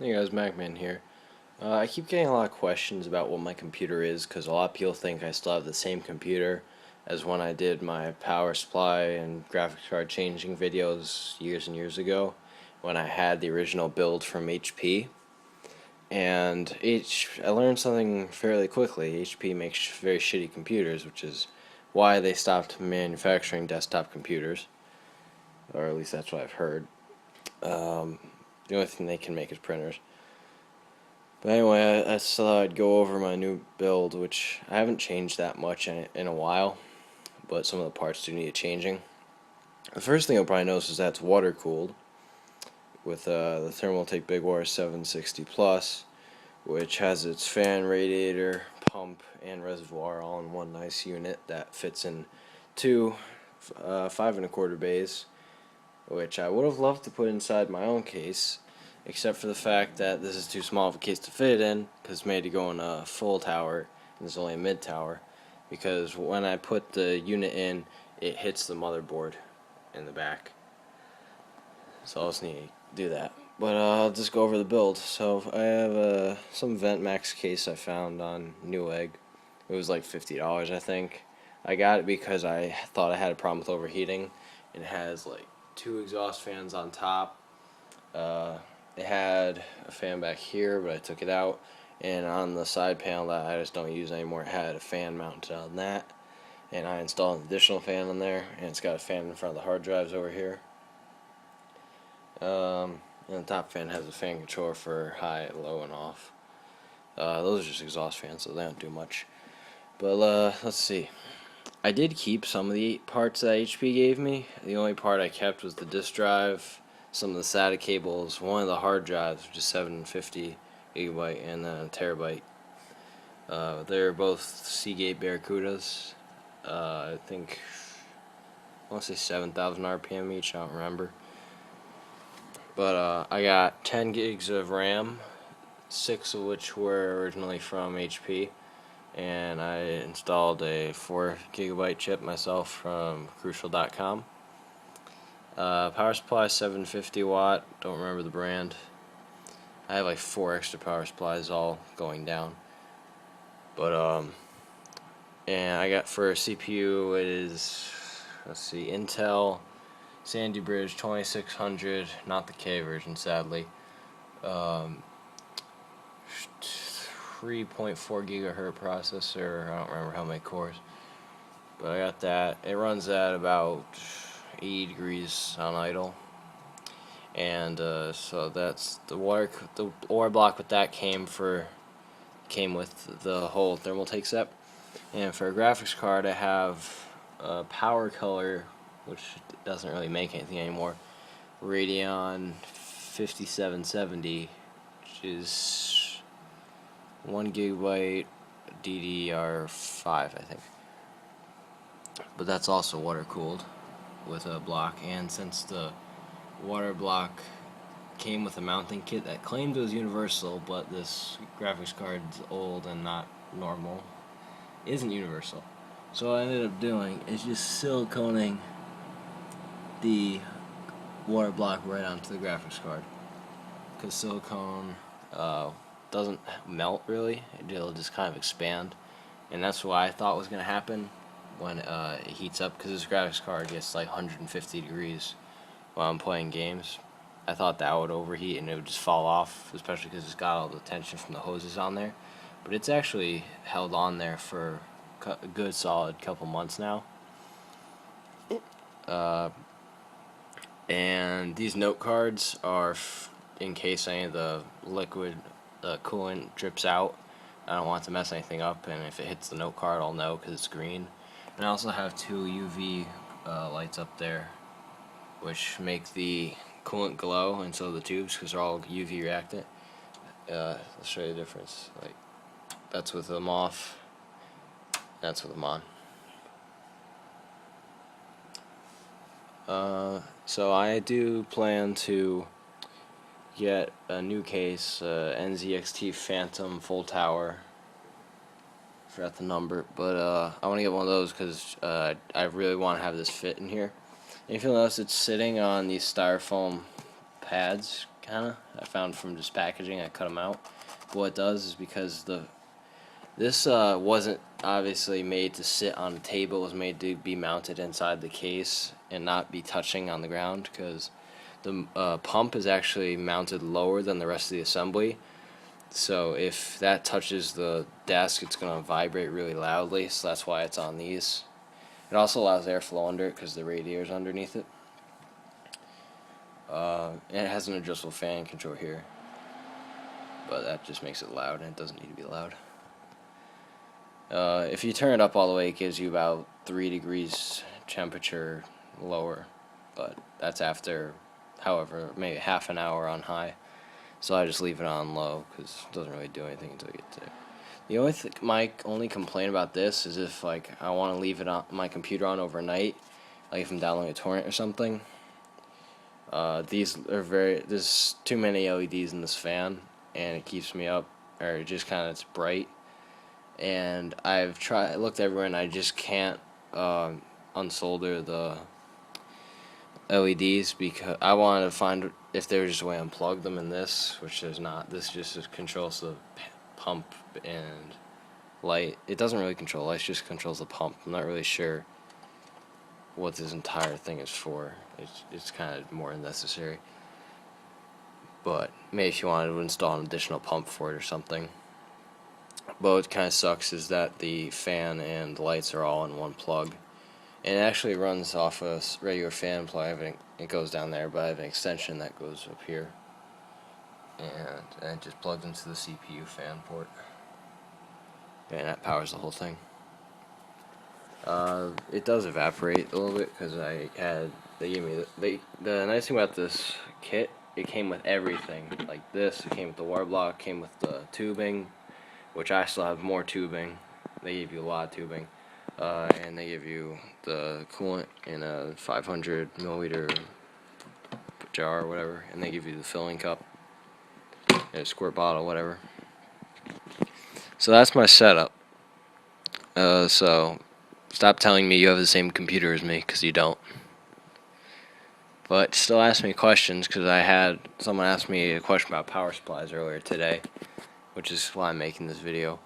Hey guys, MacMan here. I keep getting a lot of questions about what my computer is because a lot of people think I still have the same computer as when I did my power supply and graphics card changing videos years and years ago when I had the original build from HP. And I learned something fairly quickly. HP makes very shitty computers, which is why they stopped manufacturing desktop computers, or at least that's what I've heard. The only thing they can make is printers. But anyway, I just thought I'd go over my new build, which I haven't changed that much in a while, but some of the parts do need changing. The first thing you'll probably notice is that it's water cooled with the Thermaltake BigWater 760 Plus, which has its fan, radiator, pump, and reservoir all in one nice unit that fits in two 5 1/4 bays, which I would have loved to put inside my own case, except for the fact that this is too small of a case to fit it in because it's made to go in a full tower and there's only a mid tower, because when I put the unit in it hits the motherboard in the back, so I'll just need to do that. But I'll just go over the build. So I have some Ventmax case I found on Newegg. It was like $50, I think. I got it because I thought I had a problem with overheating. It has like two exhaust fans on top. It had a fan back here, but I took it out. And on the side panel that I just don't use anymore, it had a fan mounted on that. And I installed an additional fan in there, and it's got a fan in front of the hard drives over here. And the top fan has a fan controller for high, low, and off. Those are just exhaust fans, so they don't do much. But let's see. I did keep some of the parts that HP gave me. The only part I kept was the disk drive, some of the SATA cables, one of the hard drives, which is 750 gigabyte, and then a terabyte. They're both Seagate Barracudas. I think I want to say 7,000 RPM each. I don't remember. But I got 10 gigs of RAM, 6 of which were originally from HP. And I installed a 4 gigabyte chip myself from Crucial.com. Power supply 750 watt, don't remember the brand. I have like 4 extra power supplies all going down. But and I got for a CPU, it is, let's see, Intel Sandy Bridge 2600, not the K version sadly. 3.4 gigahertz processor. I don't remember how many cores, but I got that. It runs at about 80 degrees on idle, and so that's the water block with that came with the whole Thermaltake set. And for a graphics card, I have a Power Color, which doesn't really make anything anymore, Radeon 5770, which is 1 gigabyte DDR5, I think. But that's also water cooled with a block, and since the water block came with a mounting kit that claimed it was universal, but this graphics card's old and not normal, isn't universal. So what I ended up doing is just siliconing the water block right onto the graphics card, because silicone doesn't melt really, it'll just kind of expand, and that's what I thought was going to happen when it heats up, because this graphics card gets like 150 degrees while I'm playing games. I thought that would overheat and it would just fall off, especially because it's got all the tension from the hoses on there, but it's actually held on there for a good solid couple months now. And these note cards are in case any of the liquid coolant drips out. I don't want to mess anything up, and if it hits the note card I'll know because it's green. And I also have 2 UV lights up there which make the coolant glow, and so the tubes, because they're all UV reactant. I'll show you the difference. Like, that's with them off, that's with them on. So I do plan to get a new case, NZXT Phantom Full Tower. Forgot the number, but I want to get one of those because I really want to have this fit in here. And if you'll notice, it's sitting on these styrofoam pads kinda. I found from just packaging. I cut them out. But what it does is because this wasn't obviously made to sit on a table. It was made to be mounted inside the case and not be touching on the ground, because the pump is actually mounted lower than the rest of the assembly. So if that touches the desk, it's going to vibrate really loudly, so that's why it's on these. It also allows airflow under it because the radiator's underneath it. And it has an adjustable fan control here, but that just makes it loud, and it doesn't need to be loud. If you turn it up all the way, it gives you about 3 degrees temperature lower, but that's after, however, maybe half an hour on high. So I just leave it on low because it doesn't really do anything until you get to it. The only my only complaint about this is if like I want to leave it on my computer on overnight, like if I'm downloading a torrent or something. These are there's too many LEDs in this fan, and it keeps me up, or it just kind of, it's bright. And I've looked everywhere, and I just can't unsolder the LEDs because I wanted to find if there was just a way to unplug them in this, which there's not. This just controls the pump and light. It doesn't really control lights, just controls the pump. I'm not really sure what this entire thing is for. It's kind of more unnecessary. But maybe if you wanted to install an additional pump for it or something. But what kind of sucks is that the fan and the lights are all in one plug. And it actually runs off a regular fan plug. It goes down there, but I have an extension that goes up here. And it just plugs into the CPU fan port. And that powers the whole thing. It does evaporate a little bit because they gave me the nice thing about this kit, it came with everything. Like this, it came with the water block, came with the tubing, which I still have more tubing. They gave you a lot of tubing. And they give you the coolant in a 500 milliliter jar or whatever, and they give you the filling cup and a squirt bottle, whatever. So that's my setup. So stop telling me you have the same computer as me, because you don't. But still ask me questions, because I had someone ask me a question about power supplies earlier today, which is why I'm making this video.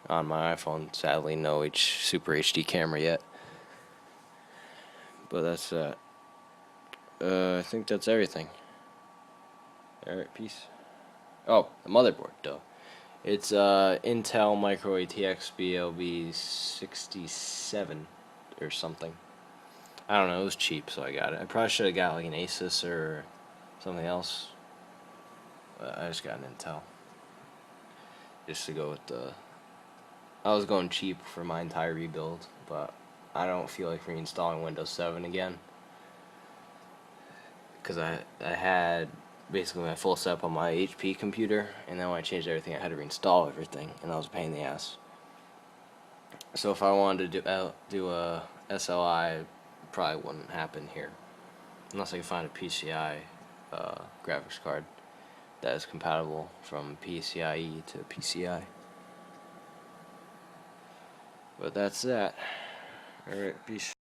On my iPhone, sadly, no Super HD camera yet. But that's that. I think that's everything. Alright, peace. Oh, the motherboard, though. It's Intel Micro ATX BLB67 or something. I don't know, it was cheap, so I got it. I probably should have got like an Asus or something else. But I just got an Intel. Just to go with the... I was going cheap for my entire rebuild, but I don't feel like reinstalling Windows 7 again. Because I had basically my full setup on my HP computer, and then when I changed everything I had to reinstall everything, and that was a pain in the ass. So if I wanted to do a SLI, it probably wouldn't happen here. Unless I can find a PCI graphics card that is compatible from PCIe to PCI. But that's that. Alright, peace.